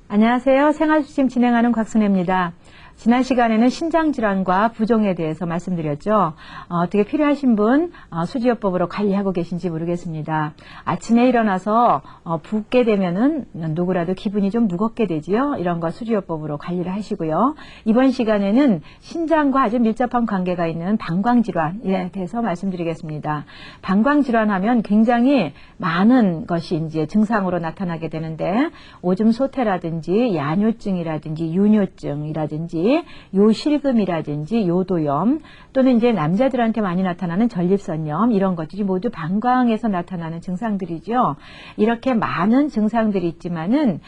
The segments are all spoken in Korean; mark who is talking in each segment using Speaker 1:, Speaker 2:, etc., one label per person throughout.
Speaker 1: 안녕하세요. 생활수심 진행하는 곽순혜입니다. 지난 시간에는 신장질환과 부종에 대해서 말씀드렸죠. 어떻게 필요하신 분 수지요법으로 관리하고 계신지 모르겠습니다. 아침에 일어나서 붓게 되면은 누구라도 기분이 좀 무겁게 되지요. 이런 거 수지요법으로 관리를 하시고요. 이번 시간에는 신장과 아주 밀접한 관계가 있는 방광질환에 대해서 말씀드리겠습니다. 방광질환하면 굉장히 많은 것이 이제 증상으로 나타나게 되는데 오줌 소태라든지 야뇨증이라든지 유뇨증이라든지 요실금이라든지 요도염 또는 이제 남자들한테 많이 나타나는 전립선염 이런 것들이 모두 방광에서 나타나는 증상들이죠. 이렇게 많은 증상들이 있지만은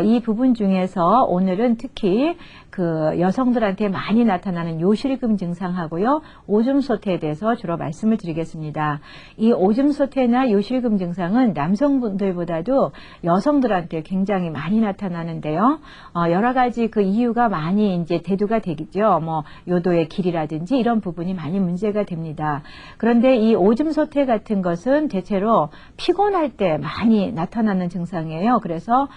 Speaker 1: 이 부분 중에서 오늘은 특히 그 여성들한테 많이 나타나는 요실금 증상하고요. 오줌 소태에 대해서 주로 말씀을 드리겠습니다. 이 오줌 소태나 요실금 증상은 남성분들보다도 여성들한테 굉장히 많이 나타나는데요. 여러 가지 그 이유가 많이 이제 대두가 되겠죠. 뭐 요도의 길이라든지 이런 부분이 많이 문제가 됩니다. 그런데 이 오줌 소태 같은 것은 대체로 피곤할 때 많이 나타나는 증상이에요. 그래서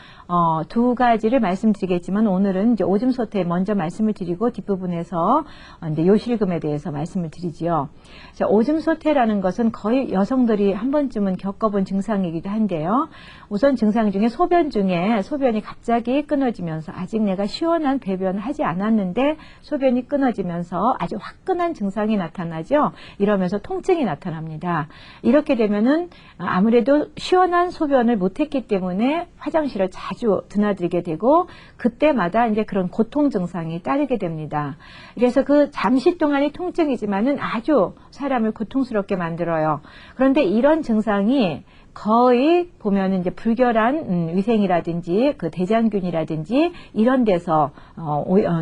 Speaker 1: 두 가지를 말씀드리겠지만 오늘은 이제 오줌 소태 먼저 말씀을 드리고 뒷부분에서 이제 요실금에 대해서 말씀을 드리지요. 자, 오줌 소태라는 것은 거의 여성들이 한 번쯤은 겪어본 증상이기도 한데요. 우선 증상 중에 소변 중에 소변이 갑자기 끊어지면서 아직 내가 시원한 배변을 하지 않았는데 소변이 끊어지면서 아주 화끈한 증상이 나타나죠. 이러면서 통증이 나타납니다. 이렇게 되면은 아무래도 시원한 소변을 못했기 때문에 화장실을 자주 드나들게 되고 그때마다 이제 그런 고통 증상이 따르게 됩니다. 그래서 그 잠시 동안의 통증이지만은 아주 사람을 고통스럽게 만들어요. 그런데 이런 증상이 거의 보면은 이제 불결한 위생이라든지 그 대장균이라든지 이런 데서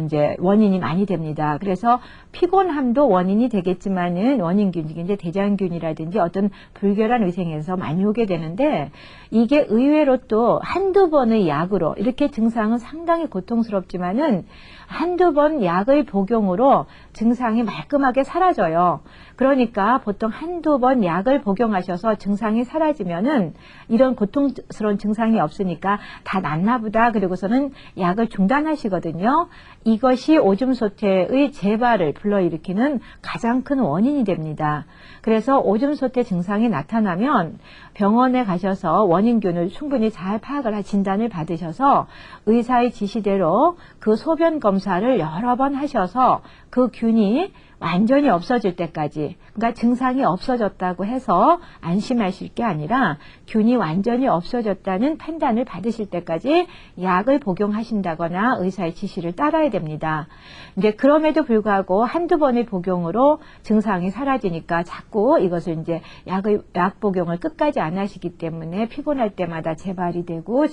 Speaker 1: 이제 원인이 많이 됩니다. 그래서 피곤함도 원인이 되겠지만은 원인균이 이제 대장균이라든지 어떤 불결한 위생에서 많이 오게 되는데 이게 의외로 또 한두 번의 약으로 이렇게 증상은 상당히 고통스럽지만은 한두 번 약의 복용으로 증상이 말끔하게 사라져요. 그러니까 보통 한두 번 약을 복용하셔서 증상이 사라지면은 이런 고통스러운 증상이 없으니까 다 낫나 보다 그리고서는 약을 중단하시거든요. 이것이 오줌 소태의 재발을 불러일으키는 가장 큰 원인이 됩니다. 그래서 오줌 소태 증상이 나타나면 병원에 가셔서 원인균을 충분히 잘 파악을 진단을 받으셔서 의사의 지시대로 그 소변 검사를 여러 번 하셔서 그 균이 완전히 없어질 때까지 그러니까 증상이 없어졌다고 해서 안심하실 게 아니라 균이 완전히 없어졌다는 판단을 받으실 때까지 약을 복용하신다거나 의사의 지시를 따라야 됩니다. 이제 그럼에도 불구하고 한두 번의 복용으로 증상이 사라지니까 자꾸 이것을 이제 약 복용을 끝까지 안 하시기 때문에 피곤할 때마다 재발이 되고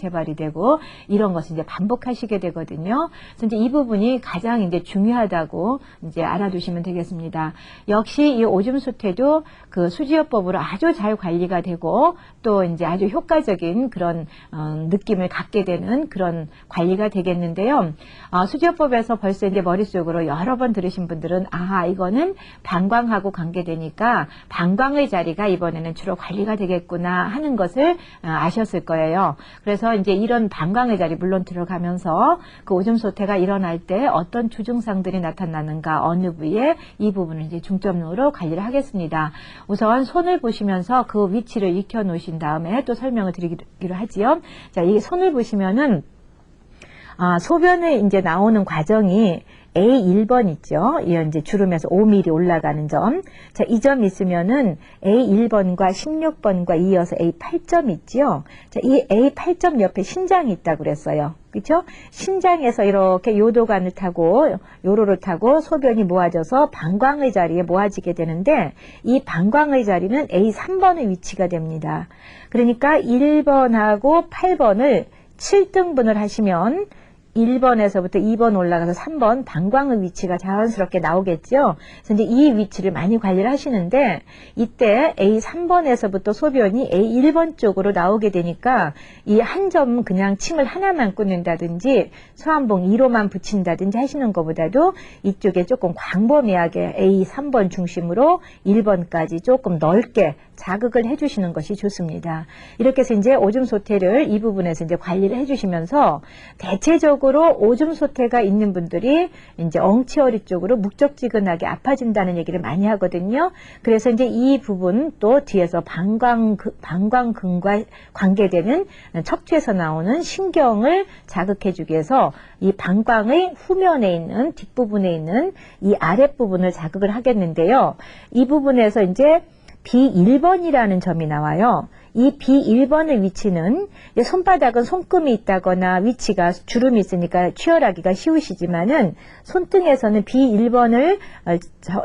Speaker 1: 이런 것을 이제 반복하시게 되거든요. 그래서 이제 이 부분이 가장 이제 중요하다고 이제 알아두시면 되겠습니다. 역시 이 오줌 소태도 그 수지요법으로 아주 잘 관리가 되고 또 이제 아주 효과적인 그런 느낌을 갖게 되는 그런 관리가 되겠는데요. 수지요법에서 벌써 이제 머릿속으로 여러 번 들으신 분들은 이거는 방광하고 관계되니까 방광의 자리가 이번에는 주로 관리가 되겠구나 하는 것을 아셨을 거예요. 그래서 이제 이런 방광의 자리 물론 들어가면서 그 오줌 소태가 일어날 때 어떤 주증상들이 나타나는가 어느 부위에 이 부분을 이제 중점으로 관리를 하겠습니다. 우선 손을 보시면서 그 위치를 익혀 놓으신 다음에 또 설명을 드리기로 하지요. 자, 이 손을 보시면은 소변에 이제 나오는 과정이 A1번 있죠. 이 이제 주름에서 5mm 올라가는 점. 자, 이 점 있으면은 A1번과 16번과 이어서 A8점 있죠. 자, 이 A8점 옆에 신장이 있다고 그랬어요. 그렇죠? 신장에서 이렇게 요도관을 타고 요로를 타고 소변이 모아져서 방광의 자리에 모아지게 되는데 이 방광의 자리는 A3번의 위치가 됩니다. 그러니까 1번하고 8번을 7등분을 하시면 1번에서부터 2번 올라가서 3번 방광의 위치가 자연스럽게 나오겠죠. 그래서 이제 이 위치를 많이 관리를 하시는데 이때 A3번에서부터 소변이 A1번 쪽으로 나오게 되니까 이 한 점 그냥 침을 하나만 꽂는다든지 소환봉 2로만 붙인다든지 하시는 것보다도 이쪽에 조금 광범위하게 A3번 중심으로 1번까지 조금 넓게 자극을 해주시는 것이 좋습니다. 이렇게 해서 이제 오줌 소태를 이 부분에서 이제 관리를 해주시면서 대체적으로 오줌 소태가 있는 분들이 이제 엉치어리 쪽으로 묵적지근하게 아파진다는 얘기를 많이 하거든요. 그래서 이제 이 부분 또 뒤에서 방광근과 관계되는 척추에서 나오는 신경을 자극해주기 위해서 이 방광의 후면에 있는 뒷부분에 있는 이 아랫부분을 자극을 하겠는데요. 이 부분에서 이제 B1번이라는 점이 나와요. 이 B1번의 위치는 손바닥은 손금이 있다거나 위치가 주름이 있으니까 취혈하기가 쉬우시지만은 손등에서는 B1번을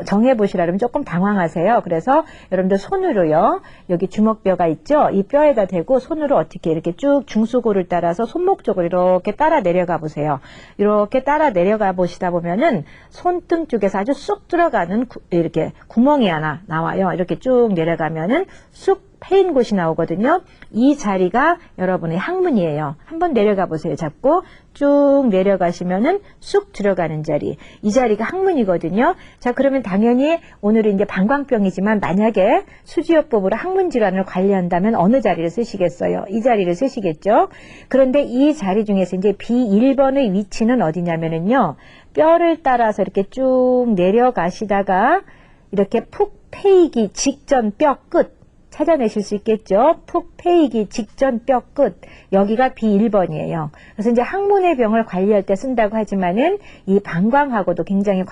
Speaker 1: 정해보시라 그러면 조금 당황하세요. 그래서 여러분들 손으로요. 여기 주먹뼈가 있죠. 이 뼈에다 대고 손으로 어떻게 이렇게 쭉 중수골을 따라서 손목 쪽으로 이렇게 따라 내려가 보세요. 이렇게 따라 내려가 보시다 보면은 손등 쪽에서 아주 쑥 들어가는 이렇게 구멍이 하나 나와요. 이렇게 쭉 내려가면은 쑥 패인 곳이 나오거든요. 이 자리가 여러분의 항문이에요. 한번 내려가 보세요. 잡고 쭉 내려가시면은 쑥 들어가는 자리. 이 자리가 항문이거든요. 자, 그러면 당연히 오늘은 이제 방광병이지만 만약에 수지요법으로 항문 질환을 관리한다면 어느 자리를 쓰시겠어요? 이 자리를 쓰시겠죠? 그런데 이 자리 중에서 이제 B1번의 위치는 어디냐면은요. 뼈를 따라서 이렇게 쭉 내려가시다가 이렇게 푹 패이기 직전 뼈 끝. 찾아내실 수 있겠죠. 푹 패이기 직전 뼈 끝. 여기가 B1번이에요. 그래서 이제 항문의 병을 관리할 때 쓴다고 하지만은 이 방광하고도 굉장히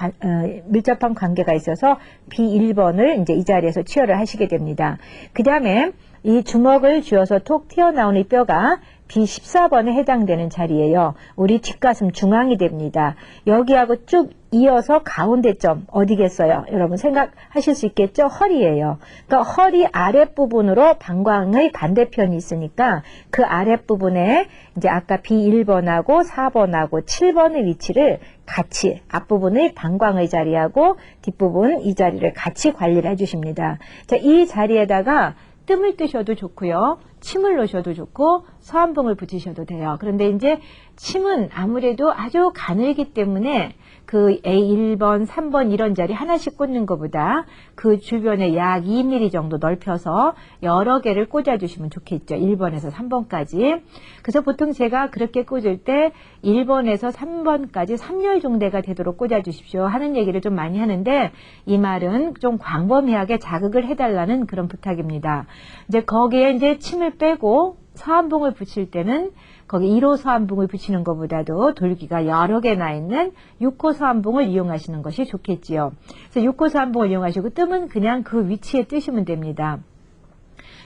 Speaker 1: 밀접한 관계가 있어서 B1번을 이제 이 자리에서 치료를 하시게 됩니다. 그 다음에 이 주먹을 쥐어서 톡 튀어나오는 이 뼈가 B14번에 해당되는 자리예요. 우리 뒷가슴 중앙이 됩니다. 여기하고 쭉 이어서 가운데점 어디겠어요? 여러분 생각하실 수 있겠죠? 허리예요. 그러니까 허리 아랫부분으로 방광의 반대편이 있으니까 그 아랫부분에 이제 아까 B1번하고 4번하고 7번의 위치를 같이 앞부분의 방광의 자리하고 뒷부분 이 자리를 같이 관리를 해주십니다. 자, 이 자리에다가 뜸을 뜨셔도 좋고요. 침을 넣으셔도 좋고 서한봉을 붙이셔도 돼요. 그런데 이제 침은 아무래도 아주 가늘기 때문에 그 A1번, 3번 이런 자리 하나씩 꽂는 것보다 그 주변에 약 2mm 정도 넓혀서 여러 개를 꽂아주시면 좋겠죠. 1번에서 3번까지. 그래서 보통 제가 그렇게 꽂을 때 1번에서 3번까지 3열 정도가 되도록 꽂아주십시오 하는 얘기를 좀 많이 하는데 이 말은 좀 광범위하게 자극을 해달라는 그런 부탁입니다. 이제 거기에 이제 침을 빼고 서한봉을 붙일 때는 거기 1호 서한봉을 붙이는 것보다도 돌기가 여러 개나 있는 6호 서한봉을 이용하시는 것이 좋겠지요. 그래서 6호 서한봉을 이용하시고 뜸은 그냥 그 위치에 뜨시면 됩니다.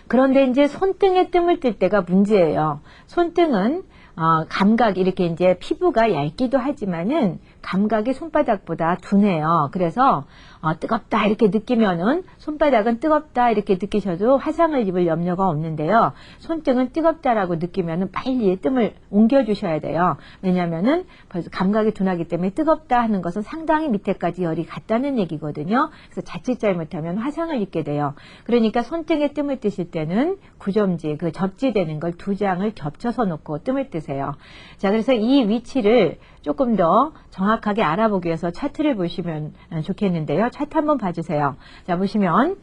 Speaker 1: 그런데 이제 손등에 뜸을 뜰 때가 문제예요. 손등은 감각이 이렇게 이제 피부가 얇기도 하지만은 감각이 손바닥보다 둔해요. 그래서 뜨겁다 이렇게 느끼면은 손바닥은 뜨겁다 이렇게 느끼셔도 화상을 입을 염려가 없는데요. 손등은 뜨겁다라고 느끼면은 빨리 뜸을 옮겨주셔야 돼요. 왜냐면은 벌써 감각이 둔하기 때문에 뜨겁다 하는 것은 상당히 밑에까지 열이 갔다는 얘기거든요. 그래서 자칫 잘못하면 화상을 입게 돼요. 그러니까 손등에 뜸을 뜨실 때는 구점지, 그 접지되는 걸 2장을 겹쳐서 놓고 뜸을 뜨세요. 자, 그래서 이 위치를 조금 더 정확하게 알아보기 위해서 차트를 보시면 좋겠는데요. 차트 한번 봐주세요. 자, 보시면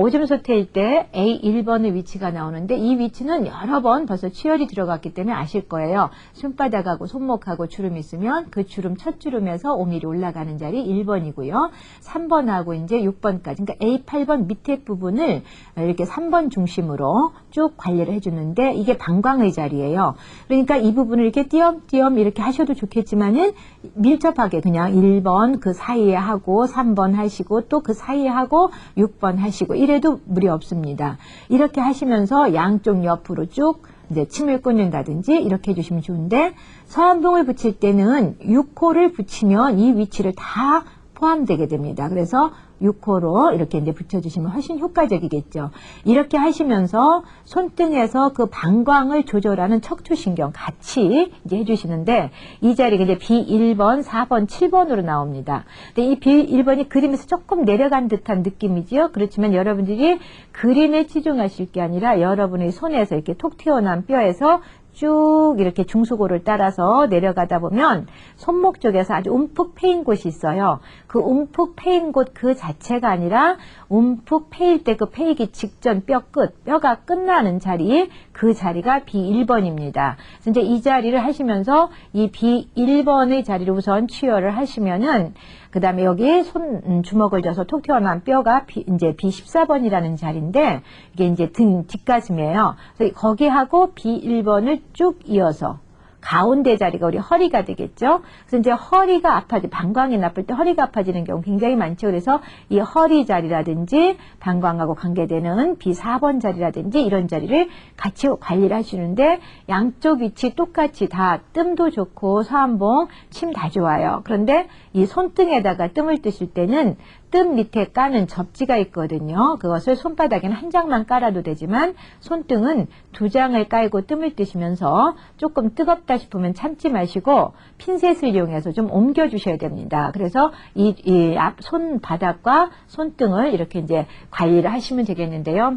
Speaker 1: 오줌 소태일 때 A1번의 위치가 나오는데 이 위치는 여러 번 벌써 치열이 들어갔기 때문에 아실 거예요. 손바닥하고 손목하고 주름이 있으면 그 주름 첫 주름에서 5mm 올라가는 자리 1번이고요. 3번하고 이제 6번까지 그러니까 A8번 밑에 부분을 이렇게 3번 중심으로 쭉 관리를 해주는데 이게 방광의 자리예요. 그러니까 이 부분을 이렇게 띄엄띄엄 이렇게 하셔도 좋겠지만은 밀접하게 그냥 1번 그 사이에 하고 3번 하시고 또 그 사이에 하고 6번 하시고 이래도 무리 없습니다. 이렇게 하시면서 양쪽 옆으로 쭉 이제 침을 꽂는다든지 이렇게 해주시면 좋은데 서한봉을 붙일 때는 6호를 붙이면 이 위치를 다 포함되게 됩니다. 그래서 6호로 이렇게 이제 붙여주시면 훨씬 효과적이겠죠. 이렇게 하시면서 손등에서 그 방광을 조절하는 척추신경 같이 이제 해주시는데 이 자리가 이제 B1번, 4번, 7번으로 나옵니다. 근데 이 B1번이 그림에서 조금 내려간 듯한 느낌이지요. 그렇지만 여러분들이 그림에 치중하실 게 아니라 여러분의 손에서 이렇게 톡 튀어나온 뼈에서 쭉 이렇게 중수고를 따라서 내려가다 보면 손목 쪽에서 아주 움푹 패인 곳이 있어요. 그 움푹 패인 곳 그 자체가 아니라 움푹 패일 때 그 패이기 직전 뼈 끝, 뼈가 끝나는 자리, 그 자리가 B1번입니다. 그래서 이제 이 자리를 하시면서 이 B1번의 자리를 우선 취혈을 하시면은 그 다음에 여기 주먹을 져서 톡 튀어나온 뼈가 이제 B14번이라는 자리인데, 이게 이제 등 뒷가슴이에요. 그래서 거기하고 B1번을 쭉 이어서 가운데 자리가 우리 허리가 되겠죠. 그래서 이제 허리가 방광이 나쁠 때 허리가 아파지는 경우 굉장히 많죠. 그래서 이 허리 자리라든지 방광하고 관계되는 B4번 자리라든지 이런 자리를 같이 관리를 하시는데, 양쪽 위치 똑같이 다 뜸도 좋고 서한봉, 침 다 좋아요. 그런데 이 손등에다가 뜸을 뜨실 때는 뜸 밑에 까는 접지가 있거든요. 그것을 손바닥에는 한 장만 깔아도 되지만 손등은 두 장을 깔고 뜸을 뜨시면서 조금 뜨겁다 싶으면 참지 마시고 핀셋을 이용해서 좀 옮겨 주셔야 됩니다. 그래서 이 손바닥과 손등을 이렇게 이제 관리를 하시면 되겠는데요.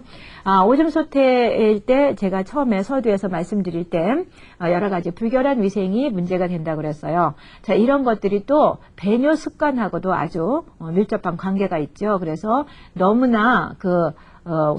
Speaker 1: 오줌 소태일 때 제가 처음에 서두에서 말씀드릴 때 여러 가지 불결한 위생이 문제가 된다고 그랬어요. 자, 이런 것들이 또 배뇨 습관하고도 아주 밀접한 관계가 있죠. 그래서 너무나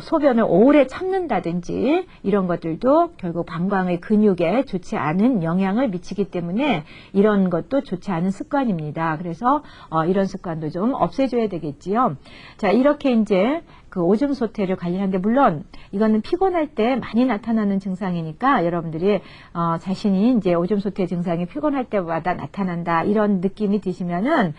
Speaker 1: 소변을 오래 참는다든지 이런 것들도 결국 방광의 근육에 좋지 않은 영향을 미치기 때문에 이런 것도 좋지 않은 습관입니다. 그래서 이런 습관도 좀 없애줘야 되겠지요. 자, 이렇게 이제 그 오줌 소태를 관리하는데, 물론 이거는 피곤할 때 많이 나타나는 증상이니까 여러분들이 자신이 이제 오줌 소태 증상이 피곤할 때마다 나타난다 이런 느낌이 드시면은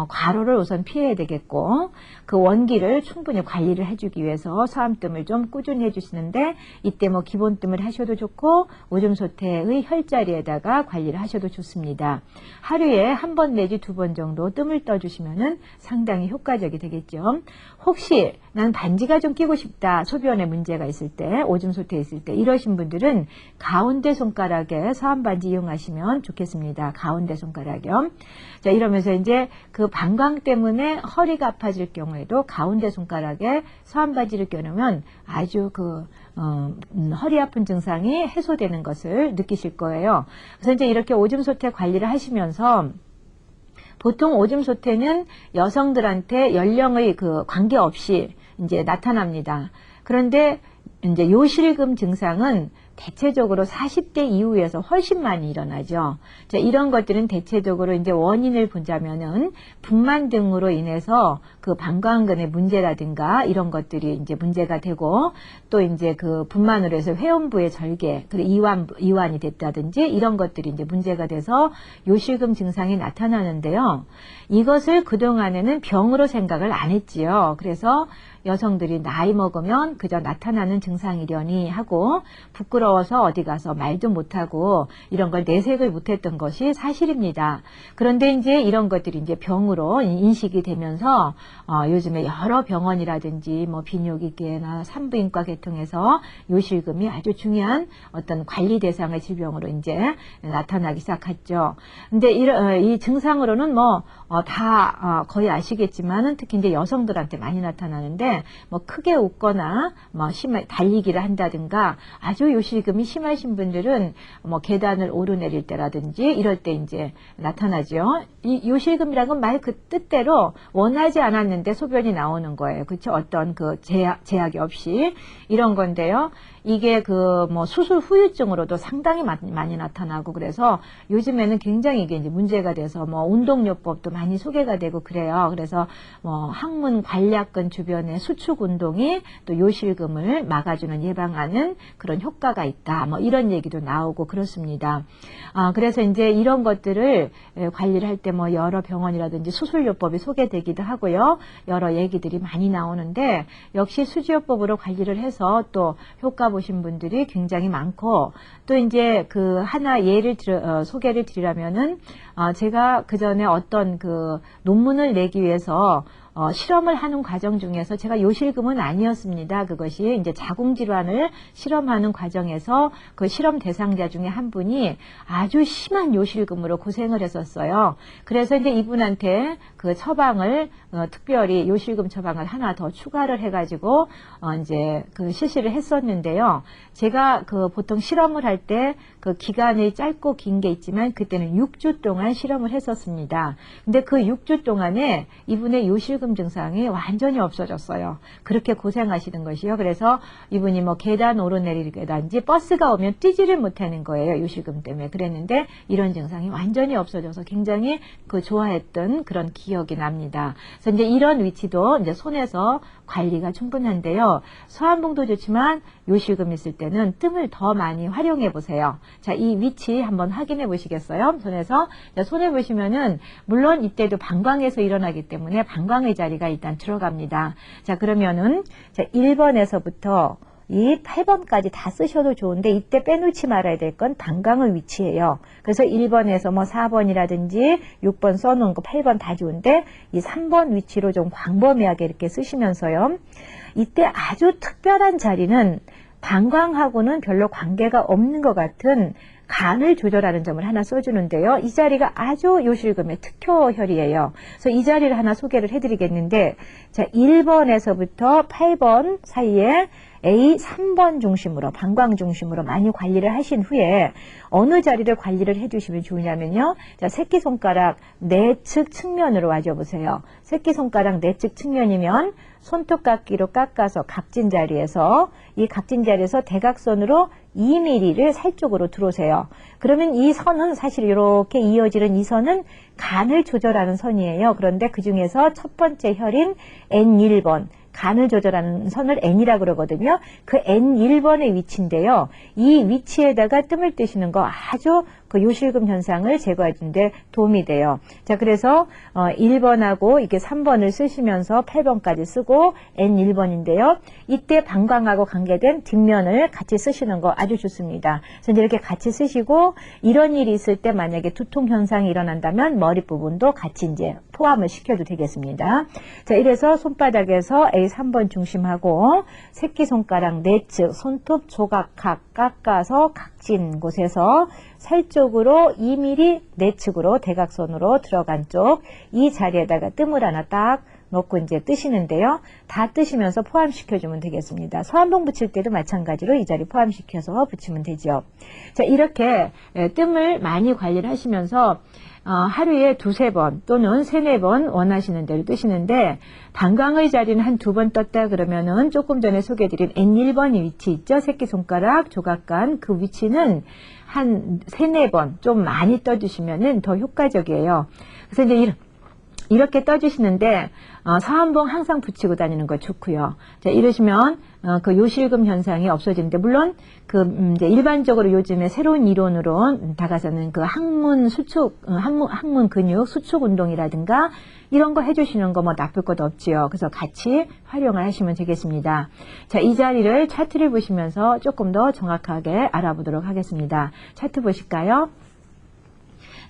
Speaker 1: 과로를 우선 피해야 되겠고, 그 원기를 충분히 관리를 해주기 위해서 서암뜸을 좀 꾸준히 해주시는데, 이때 뭐 기본뜸을 하셔도 좋고 오줌 소태의 혈자리에다가 관리를 하셔도 좋습니다. 하루에 한 번 내지 두 번 정도 뜸을 떠주시면은 상당히 효과적이 되겠죠. 혹시 난 반지가 좀 끼고 싶다, 소변에 문제가 있을 때, 오줌 소태 있을 때, 이러신 분들은 가운데 손가락에 서암반지 이용하시면 좋겠습니다. 가운데 손가락이요. 자, 이러면서 이제 그 방광 때문에 허리가 아파질 경우에도 가운데 손가락에 서암반지를 껴놓으면 아주 허리 아픈 증상이 해소되는 것을 느끼실 거예요. 그래서 이제 이렇게 오줌 소태 관리를 하시면서, 보통 오줌 소태는 여성들한테 연령의 관계없이 이제 나타납니다. 그런데 이제 요실금 증상은 대체적으로 40대 이후에서 훨씬 많이 일어나죠. 자, 이런 것들은 대체적으로 이제 원인을 보자면은 분만 등으로 인해서 그 방광근의 문제라든가 이런 것들이 이제 문제가 되고, 또 이제 그 분만으로 해서 회음부의 절개, 그리고 이완이 됐다든지 이런 것들이 이제 문제가 돼서 요실금 증상이 나타나는데요. 이것을 그동안에는 병으로 생각을 안 했지요. 그래서 여성들이 나이 먹으면 그저 나타나는 증상이려니 하고 부끄러워서 어디 가서 말도 못하고 이런 걸 내색을 못했던 것이 사실입니다. 그런데 이제 이런 것들이 이제 병으로 인식이 되면서 요즘에 여러 병원이라든지 뭐 비뇨기과나 산부인과 계통에서 요실금이 아주 중요한 어떤 관리 대상의 질병으로 이제 나타나기 시작했죠. 근데 이 증상으로는 다 거의 아시겠지만은 특히 이제 여성들한테 많이 나타나는데, 뭐 크게 웃거나 뭐 달리기를 한다든가, 아주 요실금이 심하신 분들은 뭐 계단을 오르내릴 때라든지 이럴 때 이제 나타나죠. 이 요실금이라는 건 말 그 뜻대로 원하지 않았는데 소변이 나오는 거예요. 그렇죠? 어떤 제약이 없이 이런 건데요. 이게 수술 후유증으로도 상당히 많이 나타나고, 그래서 요즘에는 굉장히 이게 이제 문제가 돼서 운동요법도 많이 소개가 되고 그래요. 그래서 항문 관략근 주변의 수축 운동이 또 요실금을 막아주는, 예방하는 그런 효과가 있다. 이런 얘기도 나오고 그렇습니다. 그래서 이제 이런 것들을 관리를 할 때 여러 병원이라든지 수술요법이 소개되기도 하고요. 여러 얘기들이 많이 나오는데, 역시 수지요법으로 관리를 해서 또 효과 보신 분들이 굉장히 많고, 또 이제 하나 소개를 드리려면은, 제가 그 전에 어떤 논문을 내기 위해서 실험을 하는 과정 중에서, 제가 요실금은 아니었습니다. 그것이 이제 자궁질환을 실험하는 과정에서 그 실험 대상자 중에 한 분이 아주 심한 요실금으로 고생을 했었어요. 그래서 이제 이분한테 그 처방을 특별히 요실금 처방을 하나 더 추가를 해가지고 이제 실시를 했었는데요. 제가 보통 실험을 할 때 그 기간이 짧고 긴 게 있지만 그때는 6주 동안 실험을 했었습니다. 근데 그 6주 동안에 이분의 요실금 증상이 완전히 없어졌어요. 그렇게 고생하시는 것이요. 그래서 이분이 뭐 계단 오르내리기라든지 버스가 오면 뛰지를 못하는 거예요. 요실금 때문에. 그랬는데 이런 증상이 완전히 없어져서 굉장히 그 좋아했던 그런 기억이 납니다. 그래서 이제 이런 위치도 이제 손에서 관리가 충분한데요. 서한봉도 좋지만 요실금 있을 때는 뜸을 더 많이 활용해 보세요. 자, 이 위치 한번 확인해 보시겠어요? 손에서. 자, 손에 보시면은 물론 이때도 방광에서 일어나기 때문에 방광의 자리가 일단 들어갑니다. 자, 그러면은 자, 1번에서부터 이 8번까지 다 쓰셔도 좋은데 이때 빼놓지 말아야 될 건 방광의 위치예요. 그래서 1번에서 뭐 4번이라든지 6번 써놓은 거 8번 다 좋은데 이 3번 위치로 좀 광범위하게 이렇게 쓰시면서요. 이때 아주 특별한 자리는 방광하고는 별로 관계가 없는 것 같은 간을 조절하는 점을 하나 써주는데요. 이 자리가 아주 요실금의 특효혈이에요. 그래서 이 자리를 하나 소개를 해드리겠는데, 자, 1번에서부터 8번 사이에 A 3번 중심으로, 방광 중심으로 많이 관리를 하신 후에 어느 자리를 관리를 해주시면 좋으냐면요. 자, 새끼손가락 내측 측면으로 와줘보세요. 새끼손가락 내측 측면이면 손톱깎이로 깎아서 각진 자리에서 이 각진 자리에서 대각선으로 2mm를 살 쪽으로 들어오세요. 그러면 이 선은 사실 이렇게 이어지는 이 선은 간을 조절하는 선이에요. 그런데 그 중에서 첫 번째 혈인 N1번 간을 조절하는 선을 N이라고 그러거든요. 그 N1번의 위치인데요. 이 위치에다가 뜸을 뜨시는 거 아주 그 요실금 현상을 제거해 주는데 도움이 돼요. 자, 그래서 1번하고 이게 3번을 쓰시면서 8번까지 쓰고 N1번인데요. 이때 방광하고 관계된 뒷면을 같이 쓰시는 거 아주 좋습니다. 그래서 이렇게 같이 쓰시고 이런 일이 있을 때 만약에 두통 현상이 일어난다면 머리 부분도 같이 이제 포함을 시켜도 되겠습니다. 자, 이래서 손바닥에서 A3번 중심하고 새끼손가락 내측 손톱 조각각 깎아서 각진 곳에서 살 쪽으로 2mm 내측으로 대각선으로 들어간 쪽 이 자리에다가 뜸을 하나 딱 놓고 이제 뜨시는데요. 다 뜨시면서 포함시켜주면 되겠습니다. 서한봉 붙일 때도 마찬가지로 이 자리 포함시켜서 붙이면 되죠. 자, 이렇게 뜸을 많이 관리를 하시면서 하루에 2-3번 또는 3-4번 원하시는 대로 뜨시는데 방광의 자리는 한 2번 떴다 그러면은 조금 전에 소개해드린 N1번이 위치 있죠. 새끼손가락 조각간 그 위치는 한 3-4번 좀 많이 떠주시면은 더 효과적이에요. 그래서 이제 이렇게 떠주시는데 서한봉 항상 붙이고 다니는 거 좋고요. 자, 이러시면 그 요실금 현상이 없어지는데 물론 그 이제 일반적으로 요즘에 새로운 이론으로 다가서는 그 항문 수축 항문 근육 수축 운동이라든가 이런 거 해주시는 거 뭐 나쁠 것도 없지요. 그래서 같이 활용을 하시면 되겠습니다. 자, 이 자리를 차트를 보시면서 조금 더 정확하게 알아보도록 하겠습니다. 차트 보실까요?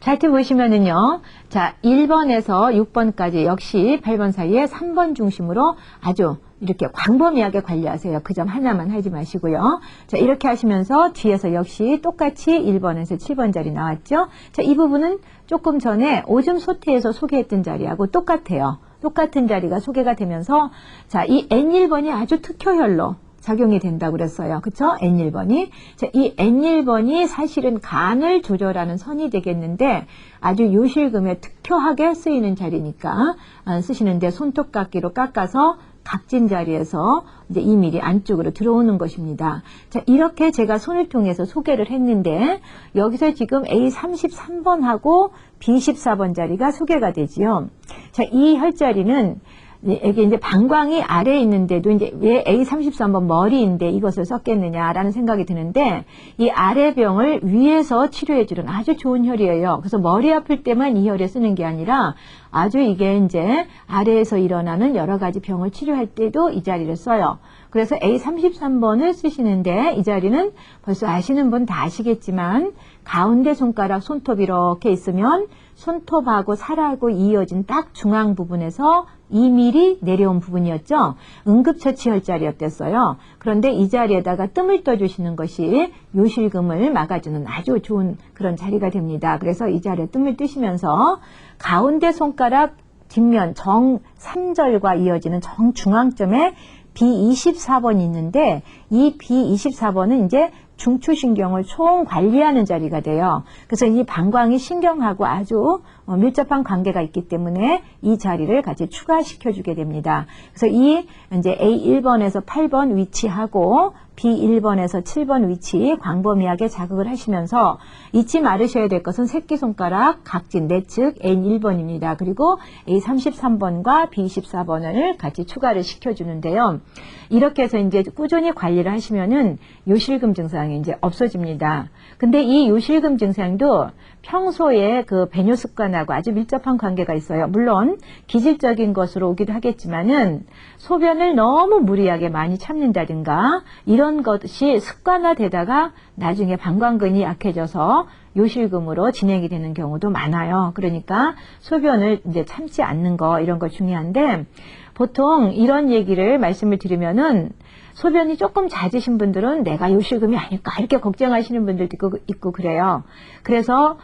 Speaker 1: 차트 보시면은요, 자, 1번에서 6번까지 역시 8번 사이에 3번 중심으로 아주 이렇게 광범위하게 관리하세요. 그 점 하나만 하지 마시고요. 자, 이렇게 하시면서 뒤에서 역시 똑같이 1번에서 7번 자리 나왔죠. 자, 이 부분은 조금 전에 오줌 소태에서 소개했던 자리하고 똑같아요. 똑같은 자리가 소개가 되면서 자, 이 N1번이 아주 특효혈로 작용이 된다고 그랬어요. 그쵸? N1번이. 자, 이 N1번이 사실은 간을 조절하는 선이 되겠는데 아주 요실금에 특효하게 쓰이는 자리니까 쓰시는데 손톱깎이로 깎아서 각진 자리에서 이제 2mm 안쪽으로 들어오는 것입니다. 자, 이렇게 제가 손을 통해서 소개를 했는데 여기서 지금 A33번하고 B14번 자리가 소개가 되지요. 자, 이 혈자리는 이게 이제 방광이 아래에 있는데도 이제 왜 A33번 머리인데 이것을 썼겠느냐라는 생각이 드는데 이 아래병을 위에서 치료해주는 아주 좋은 혈이에요. 그래서 머리 아플 때만 이 혈에 쓰는 게 아니라 아주 이게 이제 아래에서 일어나는 여러 가지 병을 치료할 때도 이 자리를 써요. 그래서 A33번을 쓰시는데 이 자리는 벌써 아시는 분 다 아시겠지만 가운데 손가락 손톱 이렇게 있으면 손톱하고 살하고 이어진 딱 중앙 부분에서 2mm 내려온 부분이었죠. 응급처치 혈자리였댔어요. 그런데 이 자리에다가 뜸을 떠주시는 것이 요실금을 막아주는 아주 좋은 그런 자리가 됩니다. 그래서 이 자리에 뜸을 뜨시면서 가운데 손가락 뒷면 정 3절과 이어지는 정중앙점에 B24번이 있는데 이 B24번은 이제 중추신경을 총 관리하는 자리가 돼요. 그래서 이 방광이 신경하고 아주 밀접한 관계가 있기 때문에 이 자리를 같이 추가시켜주게 됩니다. 그래서 이 이제 A1번에서 8번 위치하고 B1번에서 7번 위치 광범위하게 자극을 하시면서 잊지 말으셔야 될 것은 새끼손가락 각진 내측 N1번입니다. 그리고 A33번과 B24번을 같이 추가를 시켜주는데요. 이렇게 해서 이제 꾸준히 관리를 하시면은 요실금 증상이 이제 없어집니다. 근데 이 요실금 증상도 평소에 그 배뇨 습관하고 아주 밀접한 관계가 있어요. 물론 기질적인 것으로 오기도 하겠지만은 소변을 너무 무리하게 많이 참는다든가 이런 것이 습관화되다가 나중에 방광근이 약해져서 요실금으로 진행이 되는 경우도 많아요. 그러니까 소변을 이제 참지 않는 거 이런 거 중요한데 보통 이런 얘기를 말씀을 드리면은 소변이 조금 잦으신 분들은 내가 요실금이 아닐까 이렇게 걱정하시는 분들도 있고 그래요. 그래서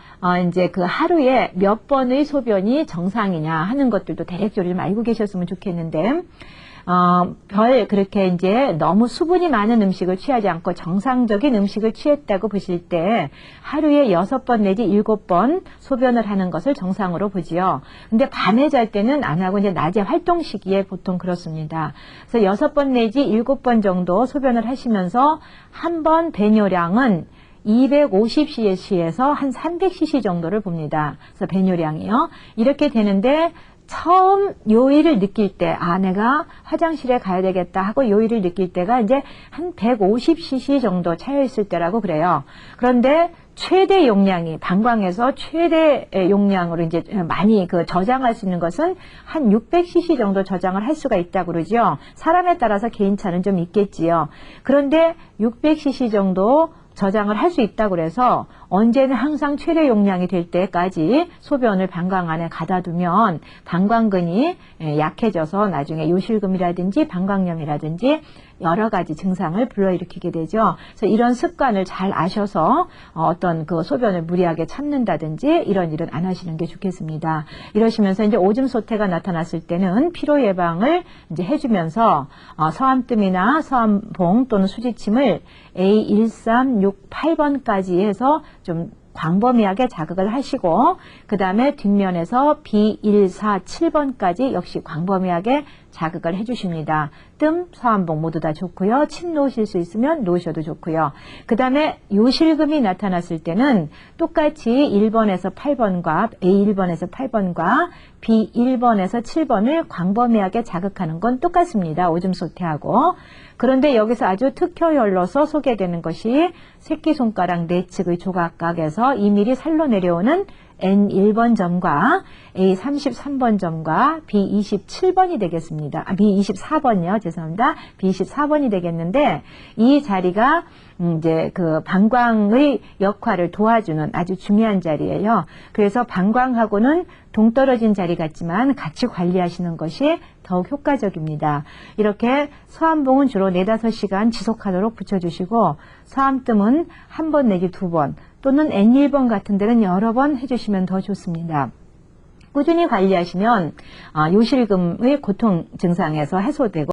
Speaker 1: 이제 그 하루에 몇 번의 소변이 정상이냐 하는 것들도 대략적으로 좀 알고 계셨으면 좋겠는데 그렇게 이제 너무 수분이 많은 음식을 취하지 않고 정상적인 음식을 취했다고 보실 때 하루에 6번 내지 7번 소변을 하는 것을 정상으로 보지요. 근데 밤에 잘 때는 안 하고 이제 낮에 활동 시기에 보통 그렇습니다. 그래서 6번 내지 7번 정도 소변을 하시면서 한 번 배뇨량은 250cc에서 한 300cc 정도를 봅니다. 그래서 배뇨량이요. 이렇게 되는데 처음 요일을 느낄 때, 내가 화장실에 가야 되겠다 하고 요일을 느낄 때가 이제 한 150cc 정도 차여있을 때라고 그래요. 그런데 최대 용량이, 방광에서 최대 용량으로 이제 많이 저장할 수 있는 것은 한 600cc 정도 저장을 할 수가 있다고 그러죠. 사람에 따라서 개인차는 좀 있겠지요. 그런데 600cc 정도 저장을 할 수 있다고 그래서 언제는 항상 최대 용량이 될 때까지 소변을 방광 안에 가다두면 방광근이 약해져서 나중에 요실금이라든지 방광염이라든지 여러 가지 증상을 불러일으키게 되죠. 그래서 이런 습관을 잘 아셔서 어떤 그 소변을 무리하게 참는다든지 이런 일은 안 하시는 게 좋겠습니다. 이러시면서 이제 오줌 소태가 나타났을 때는 피로 예방을 이제 해주면서 서암뜸이나 서암봉 또는 수지침을 A1368번까지 해서 좀 광범위하게 자극을 하시고 그 다음에 뒷면에서 B147번까지 역시 광범위하게 자극을 해주십니다. 뜸, 서암봉 모두 다 좋고요. 침 놓으실 수 있으면 놓으셔도 좋고요. 그 다음에 요실금이 나타났을 때는 똑같이 1번에서 8번과 A1번에서 8번과 B1번에서 7번을 광범위하게 자극하는 건 똑같습니다. 오줌 소태하고. 그런데 여기서 아주 특효열로서 소개되는 것이 새끼손가락 내측의 조각각에서 2mm 살로 내려오는 N1번 점과 A33번 점과 B27번이 되겠습니다. B24번이요. 죄송합니다. B24번이 되겠는데 이 자리가 이제 그 방광의 역할을 도와주는 아주 중요한 자리예요. 그래서 방광하고는 동떨어진 자리 같지만 같이 관리하시는 것이 더욱 효과적입니다. 이렇게 서암봉은 주로 4-5시간 지속하도록 붙여주시고 서암뜸은 한 번 내지 2번 또는 N1번 같은 데는 여러 번 해주시면 더 좋습니다. 꾸준히 관리하시면 요실금의 고통 증상에서 해소되고